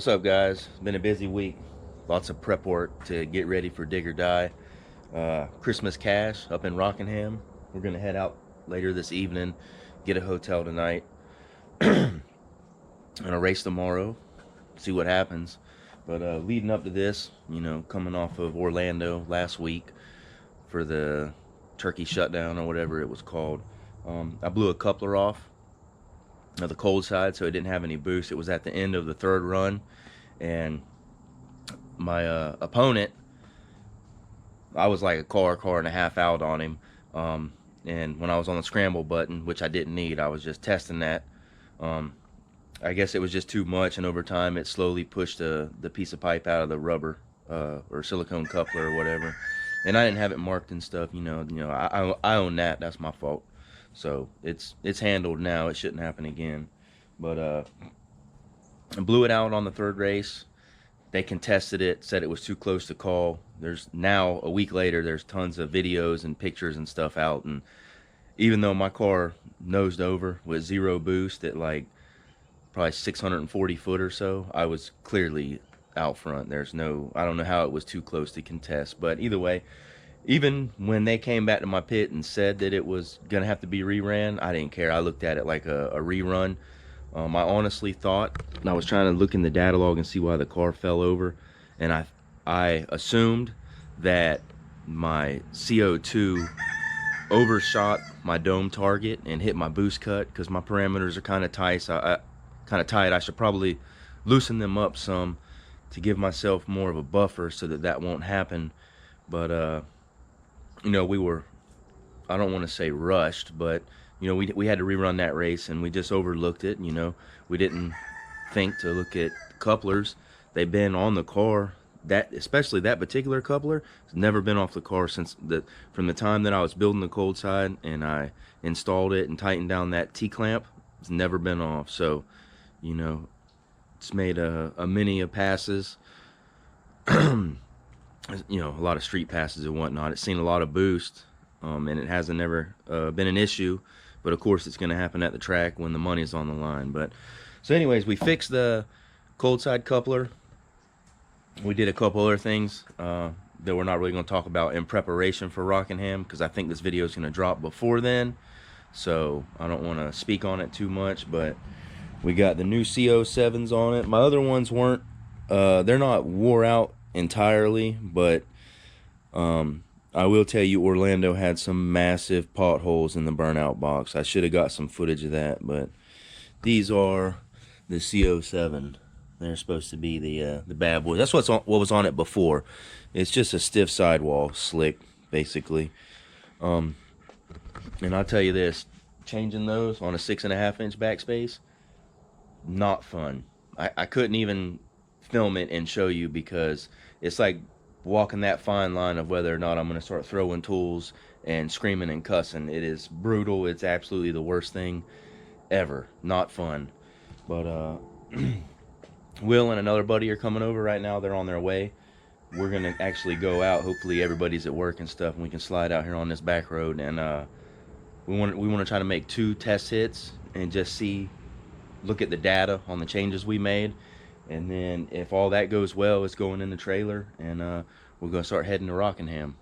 What's up, guys? It's been a busy week. Lots of prep work to get ready for Dig or Die. Christmas cash up in Rockingham. We're gonna head out later this evening, get a hotel tonight, and a race tomorrow. See what happens. But leading up to this, coming off of Orlando last week for the turkey shutdown or whatever it was called, I blew a coupler off of the cold side, so it didn't have any boost. It was at the end of the third run, and my opponent, I was like a car and a half out on him, and when I was on the scramble button, which I didn't need, I was just testing that. I guess it was just too much, and over time it slowly pushed the piece of pipe out of the rubber or silicone coupler or whatever, and I didn't have it marked and stuff. I own that. That's my fault. So it's handled now. It shouldn't happen again. But I blew it out on the third race. They contested it, said it was too close to call. There's now, a week later, there's tons of videos and pictures and stuff out, and even though my car nosed over with zero boost at like probably 640 foot or so, I was clearly out front. There's no, I don't know how it was too close to contest, but either way, even when they came back to my pit and said that it was gonna have to be reran, I didn't care. I looked at it like a rerun. I honestly thought, and I was trying to look in the data log and see why the car fell over, and I assumed that my CO2 overshot my dome target and hit my boost cut, because my parameters are kind of tight. I should probably loosen them up some to give myself more of a buffer so that won't happen. But we were, I don't want to say rushed, but we had to rerun that race, and we just overlooked it. We didn't think to look at couplers. They've been on the car, especially that particular coupler has never been off the car from the time that I was building the cold side and I installed it and tightened down that T-clamp. It's never been off. So it's made a many of passes, a lot of street passes and whatnot. It's seen a lot of boost, and it hasn't never been an issue. But of course, it's going to happen at the track when the money's on the line. But so, anyways, we fixed the cold side coupler. We did a couple other things that we're not really going to talk about in preparation for Rockingham, because I think this video is going to drop before then. So I don't want to speak on it too much. But we got the new CO7s on it. My other ones weren't. They're not wore out entirely, but I will tell you, Orlando had some massive potholes in the burnout box. I should have got some footage of that, but these are the CO7. They're supposed to be the bad boys. That's what was on it before. It's just a stiff sidewall slick, basically. And I'll tell you this, changing those on a 6.5-inch backspace, not fun. I couldn't even film it and show you, because it's like walking that fine line of whether or not I'm going to start throwing tools and screaming and cussing. It is brutal. It's absolutely the worst thing ever. Not fun. But Will and another buddy are coming over right now. They're on their way. We're going to actually go out. Hopefully everybody's at work and stuff, and we can slide out here on this back road. And we want to try to make 2 test hits and just look at the data on the changes we made. And then if all that goes well, it's going in the trailer, and we're going to start heading to Rockingham.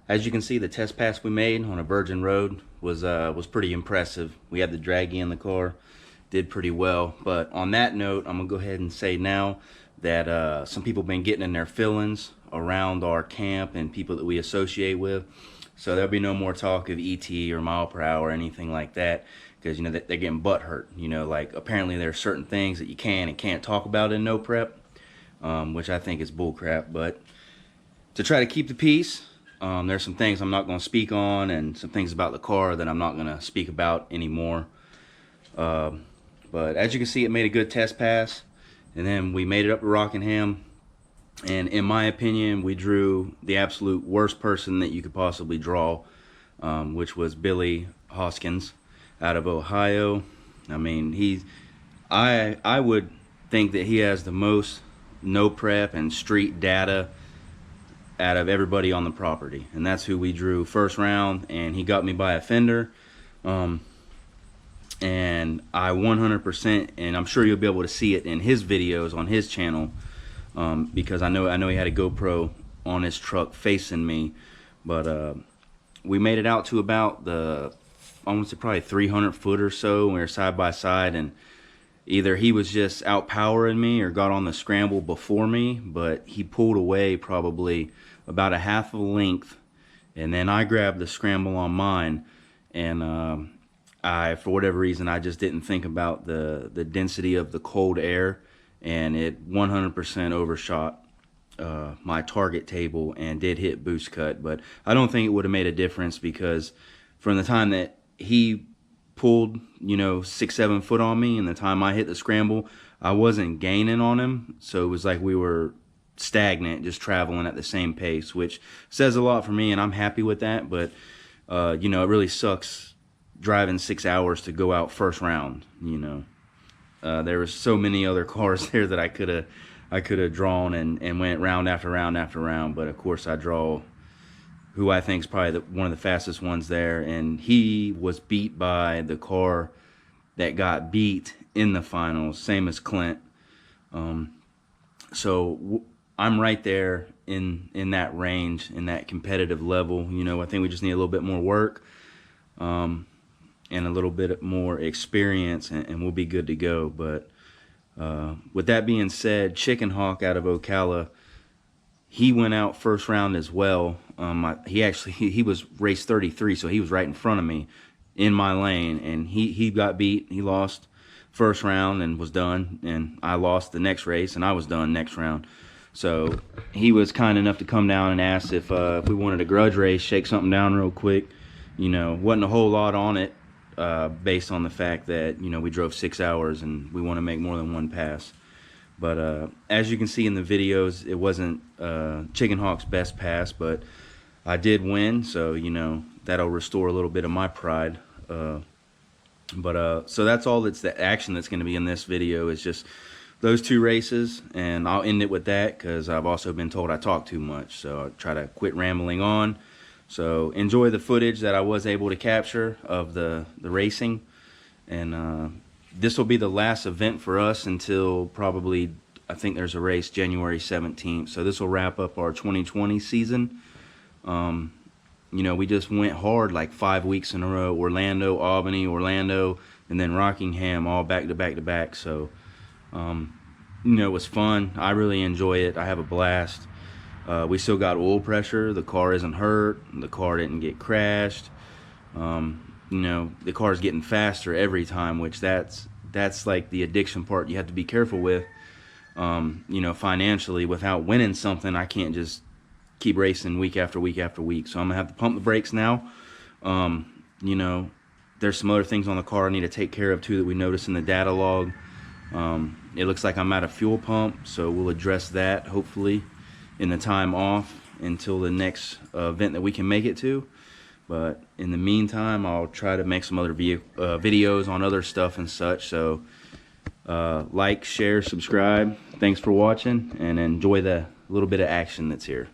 As you can see, the test pass we made on a virgin road was pretty impressive. We had the draggy in the car, did pretty well. But on that note, I'm gonna go ahead and say now that some people have been getting in their feelings around our camp and people that we associate with. So there'll be no more talk of ET or mile per hour or anything like that, because they're getting butt hurt. Like, apparently there are certain things that you can and can't talk about in no prep, which I think is bullcrap. But to try to keep the peace, there's some things I'm not going to speak on, and some things about the car that I'm not going to speak about anymore. But as you can see, it made a good test pass, and then we made it up to Rockingham, and in my opinion, we drew the absolute worst person that you could possibly draw, which was Billy Hoskinson. out of Ohio. I mean, I would think that he has the most no prep and street data out of everybody on the property, and that's who we drew first round. And he got me by a fender, and I 100%, and I'm sure you'll be able to see it in his videos on his channel, because I know he had a GoPro on his truck facing me. But we made it out to about I want to say probably 300 foot or so. We were side by side, and either he was just outpowering me or got on the scramble before me, but he pulled away probably about a half a length, and then I grabbed the scramble on mine, and for whatever reason, I just didn't think about the density of the cold air, and it 100% overshot my target table and did hit boost cut. But I don't think it would have made a difference, because from the time that he pulled, 6-7 foot on me, and the time I hit the scramble, I wasn't gaining on him. So it was like we were stagnant, just traveling at the same pace, which says a lot for me, and I'm happy with that. But it really sucks driving 6 hours to go out first round. There was so many other cars there that I could have drawn and went round after round after round, but of course I draw who I think is probably one of the fastest ones there, and he was beat by the car that got beat in the finals, same as Clint. So I'm right there in that range, in that competitive level. I think we just need a little bit more work, and a little bit more experience, and we'll be good to go. But with that being said, Chickenhawk out of Ocala, he went out first round as well. He was race 33, so he was right in front of me in my lane, and he got beat. He lost first round and was done, and I lost the next race, and I was done next round. So he was kind enough to come down and ask if we wanted a grudge race, shake something down real quick. Wasn't a whole lot on it, based on the fact that we drove 6 hours and we want to make more than one pass. But as you can see in the videos, it wasn't Chickenhawk's best pass, but I did win, so that'll restore a little bit of my pride. So that's all the action that's going to be in this video, is just those two races, and I'll end it with that, because I've also been told I talk too much, so I'll try to quit rambling on. So enjoy the footage that I was able to capture of the racing, and this will be the last event for us until probably, I think there's a race January 17th. So this will wrap up our 2020 season. We just went hard like 5 weeks in a row. Orlando, Albany, Orlando, and then Rockingham, all back to back to back. So, it was fun. I really enjoy it. I have a blast. We still got oil pressure. The car isn't hurt. The car didn't get crashed. The car's getting faster every time, which that's like the addiction part you have to be careful with. Financially, without winning something, I can't just keep racing week after week after week. So I'm gonna have to pump the brakes now. There's some other things on the car I need to take care of too that we noticed in the data log. It looks like I'm out of fuel pump, so we'll address that hopefully in the time off until the next event that we can make it to. But in the meantime, I'll try to make some other videos on other stuff and such. So like, share, subscribe. Thanks for watching, and enjoy the little bit of action that's here.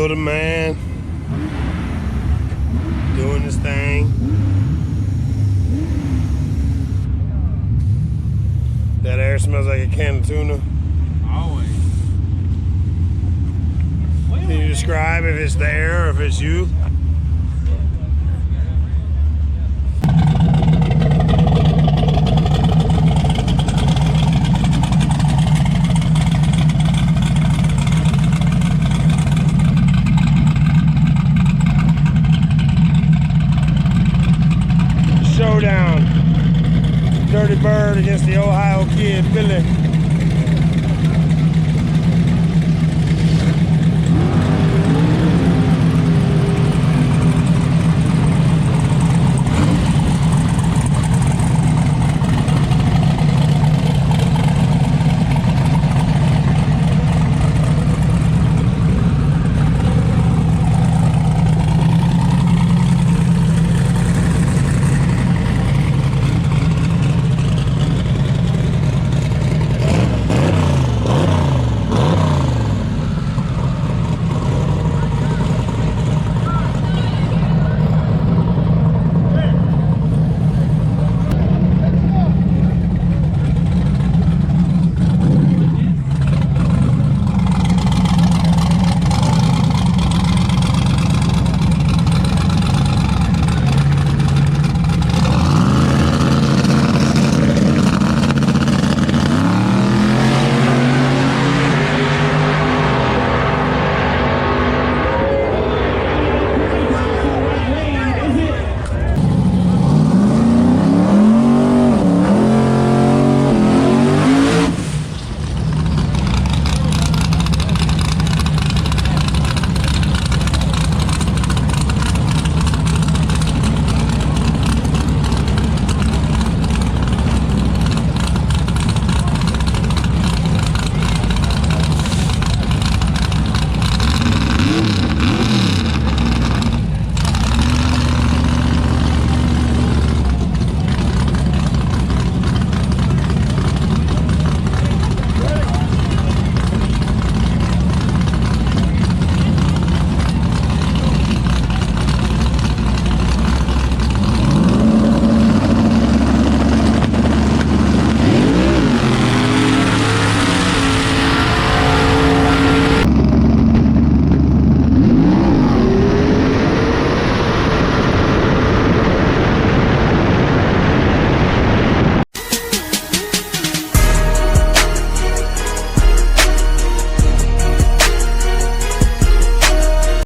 Florida man doing his thing. That air smells like a can of tuna. Always. Can you describe if it's the air or if it's you? Showdown. Dirty Bird against the Ohio kid, Billy.